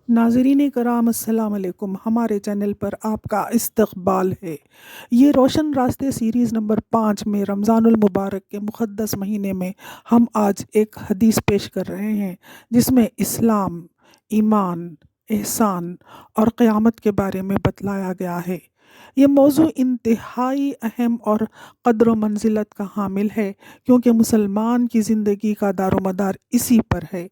ناظرین کرام السلام علیکم، ہمارے چینل پر آپ کا استقبال ہے۔ یہ روشن راستے سیریز نمبر 5 میں رمضان المبارک کے مقدس مہینے میں ہم آج ایک حدیث پیش کر رہے ہیں جس میں اسلام، ایمان، احسان اور قیامت کے بارے میں بتلایا گیا ہے۔ یہ موضوع انتہائی اہم اور قدر و منزلت کا حامل ہے کیونکہ مسلمان کی زندگی کا دار و مدار اسی پر ہے،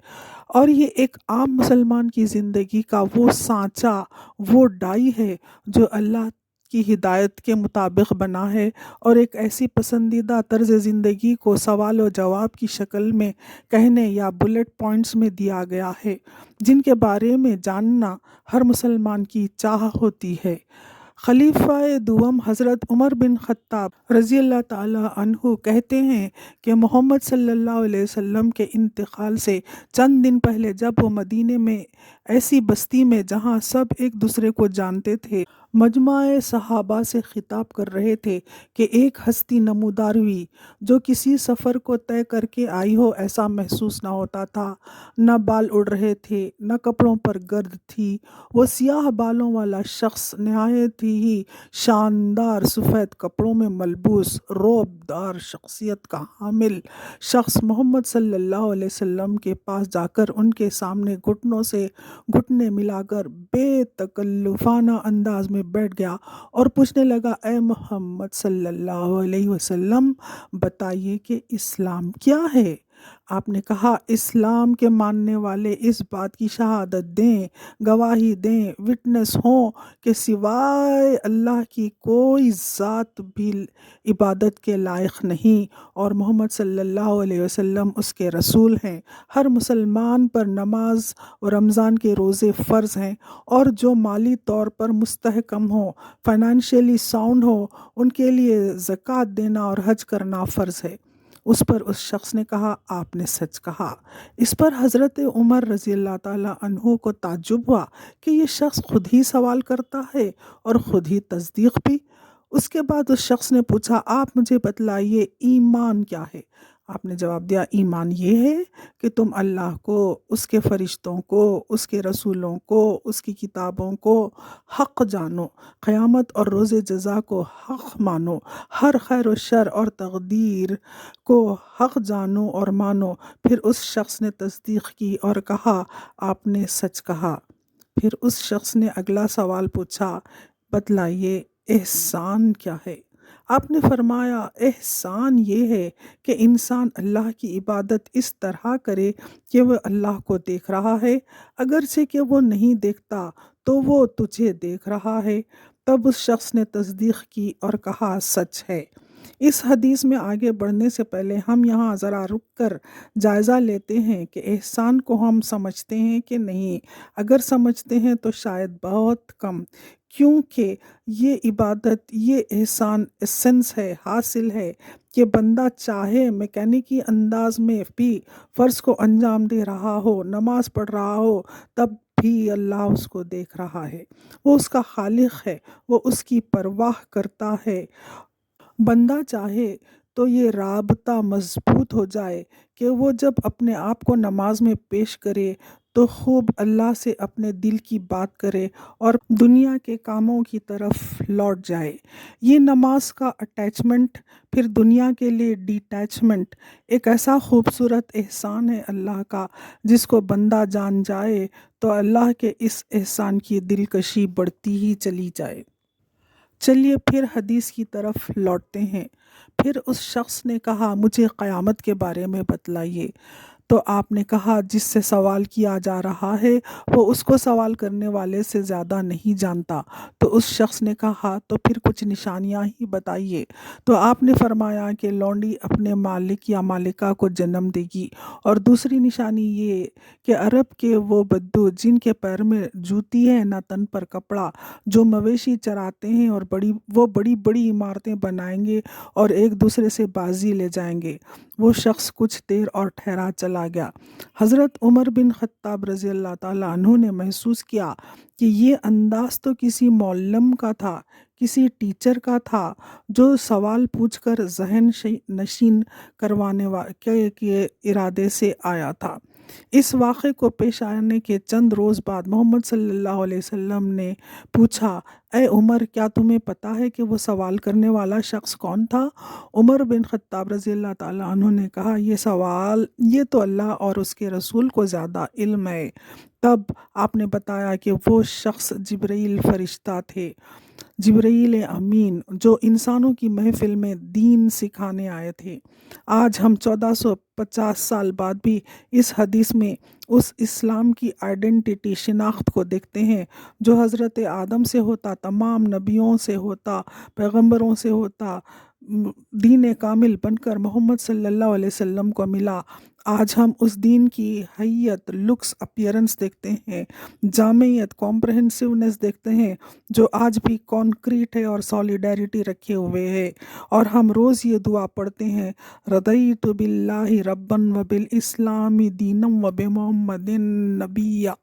اور یہ ایک عام مسلمان کی زندگی کا وہ سانچہ، وہ ڈائی ہے جو اللہ کی ہدایت کے مطابق بنا ہے، اور ایک ایسی پسندیدہ طرز زندگی کو سوال و جواب کی شکل میں کہنے یا بلٹ پوائنٹس میں دیا گیا ہے جن کے بارے میں جاننا ہر مسلمان کی چاہ ہوتی ہے۔ خلیفہ دوم حضرت عمر بن خطاب رضی اللہ تعالی عنہ کہتے ہیں کہ محمد صلی اللہ علیہ وسلم کے انتقال سے چند دن پہلے جب وہ مدینے میں ایسی بستی میں جہاں سب ایک دوسرے کو جانتے تھے مجمع صحابہ سے خطاب کر رہے تھے کہ ایک ہستی نمودار ہوئی جو کسی سفر کو طے کر کے آئی ہو ایسا محسوس نہ ہوتا تھا، نہ بال اڑ رہے تھے، نہ کپڑوں پر گرد تھی۔ وہ سیاہ بالوں والا شخص نہایت ہی شاندار سفید کپڑوں میں ملبوس رعب دار شخصیت کا حامل شخص محمد صلی اللہ علیہ وسلم کے پاس جا کر ان کے سامنے گھٹنوں سے گھٹنے ملا کر بے تکلفانہ انداز میں بیٹھ گیا اور پوچھنے لگا، اے محمد صلی اللہ علیہ وسلم، بتائیے کہ اسلام کیا ہے؟ آپ نے کہا، اسلام کے ماننے والے اس بات کی شہادت دیں، گواہی دیں، وٹنس ہوں کہ سوائے اللہ کی کوئی ذات بھی عبادت کے لائق نہیں، اور محمد صلی اللہ علیہ وسلم اس کے رسول ہیں۔ ہر مسلمان پر نماز و رمضان کے روزے فرض ہیں، اور جو مالی طور پر مستحکم ہو، فائنینشلی ساؤنڈ ہو، ان کے لیے زکوٰۃ دینا اور حج کرنا فرض ہے۔ اس پر اس شخص نے کہا، آپ نے سچ کہا۔ اس پر حضرت عمر رضی اللہ تعالیٰ عنہ کو تعجب ہوا کہ یہ شخص خود ہی سوال کرتا ہے اور خود ہی تصدیق بھی۔ اس کے بعد اس شخص نے پوچھا، آپ مجھے بتلائیے ایمان کیا ہے؟ آپ نے جواب دیا، ایمان یہ ہے کہ تم اللہ کو، اس کے فرشتوں کو، اس کے رسولوں کو، اس کی کتابوں کو حق جانو، قیامت اور روز جزا کو حق مانو، ہر خیر و شر اور تقدیر کو حق جانو اور مانو۔ پھر اس شخص نے تصدیق کی اور کہا، آپ نے سچ کہا۔ پھر اس شخص نے اگلا سوال پوچھا، بتلائیے احسان کیا ہے؟ آپ نے فرمایا، احسان یہ ہے کہ انسان اللہ کی عبادت اس طرح کرے کہ وہ اللہ کو دیکھ رہا ہے، اگرچہ کہ وہ نہیں دیکھتا تو وہ تجھے دیکھ رہا ہے۔ تب اس شخص نے تصدیق کی اور کہا، سچ ہے۔ اس حدیث میں آگے بڑھنے سے پہلے ہم یہاں ذرا رک کر جائزہ لیتے ہیں کہ احسان کو ہم سمجھتے ہیں کہ نہیں۔ اگر سمجھتے ہیں تو شاید بہت کم، کیونکہ یہ عبادت، یہ احسان ایسنس ہے، حاصل ہے کہ بندہ چاہے میکینکی انداز میں بھی فرض کو انجام دے رہا ہو، نماز پڑھ رہا ہو، تب بھی اللہ اس کو دیکھ رہا ہے، وہ اس کا خالق ہے، وہ اس کی پرواہ کرتا ہے۔ بندہ چاہے تو یہ رابطہ مضبوط ہو جائے کہ وہ جب اپنے آپ کو نماز میں پیش کرے تو خوب اللہ سے اپنے دل کی بات کرے اور دنیا کے کاموں کی طرف لوٹ جائے۔ یہ نماز کا اٹیچمنٹ، پھر دنیا کے لیے ڈیٹیچمنٹ، ایک ایسا خوبصورت احسان ہے اللہ کا جس کو بندہ جان جائے تو اللہ کے اس احسان کی دلکشی بڑھتی ہی چلی جائے۔ چلیے پھر حدیث کی طرف لوٹتے ہیں۔ پھر اس شخص نے کہا، مجھے قیامت کے بارے میں بتلائیے۔ تو آپ نے کہا، جس سے سوال کیا جا رہا ہے وہ اس کو سوال کرنے والے سے زیادہ نہیں جانتا۔ تو اس شخص نے کہا، تو پھر کچھ نشانیاں ہی بتائیے۔ تو آپ نے فرمایا کہ لونڈی اپنے مالک یا مالکہ کو جنم دے گی، اور دوسری نشانی یہ کہ عرب کے وہ بدو جن کے پیر میں جوتی ہے نہ تن پر کپڑا، جو مویشی چراتے ہیں اور وہ بڑی بڑی عمارتیں بنائیں گے اور ایک دوسرے سے بازی لے جائیں گے۔ وہ شخص کچھ دیر اور ٹھہرا چلا گیا۔ حضرت عمر بن خطاب رضی اللہ تعالیٰ عنہ نے محسوس کیا کہ یہ انداز تو کسی معلم کا تھا، کسی ٹیچر کا تھا جو سوال پوچھ کر ذہن نشین کروانے کے ارادے سے آیا تھا۔ اس واقعے کو پیش آنے کے چند روز بعد محمد صلی اللہ علیہ وسلم نے پوچھا، اے عمر، کیا تمہیں پتہ ہے کہ وہ سوال کرنے والا شخص کون تھا؟ عمر بن خطاب رضی اللہ تعالیٰ عنہ نے کہا، یہ تو اللہ اور اس کے رسول کو زیادہ علم ہے۔ تب آپ نے بتایا کہ وہ شخص جبرائیل فرشتہ تھے، جبرائیل امین، جو انسانوں کی محفل میں دین سکھانے آئے تھے۔ آج ہم 1450 سال بعد بھی اس حدیث میں اس اسلام کی آئیڈینٹی شناخت کو دیکھتے ہیں جو حضرت آدم سے ہوتا، تمام نبیوں سے ہوتا، پیغمبروں سے ہوتا، دین کامل بن کر محمد صلی اللہ علیہ وسلم کو ملا۔ آج ہم اس دین کی حیت، لکس، اپیرنس دیکھتے ہیں، جامعیت، کمپریہنسونیس دیکھتے ہیں، جو آج بھی کانکریٹ ہے اور سالیڈیرٹی رکھے ہوئے ہے۔ اور ہم روز یہ دعا پڑھتے ہیں، رضیت باللہ ربا وبالاسلام دینا وبمحمد نبیا۔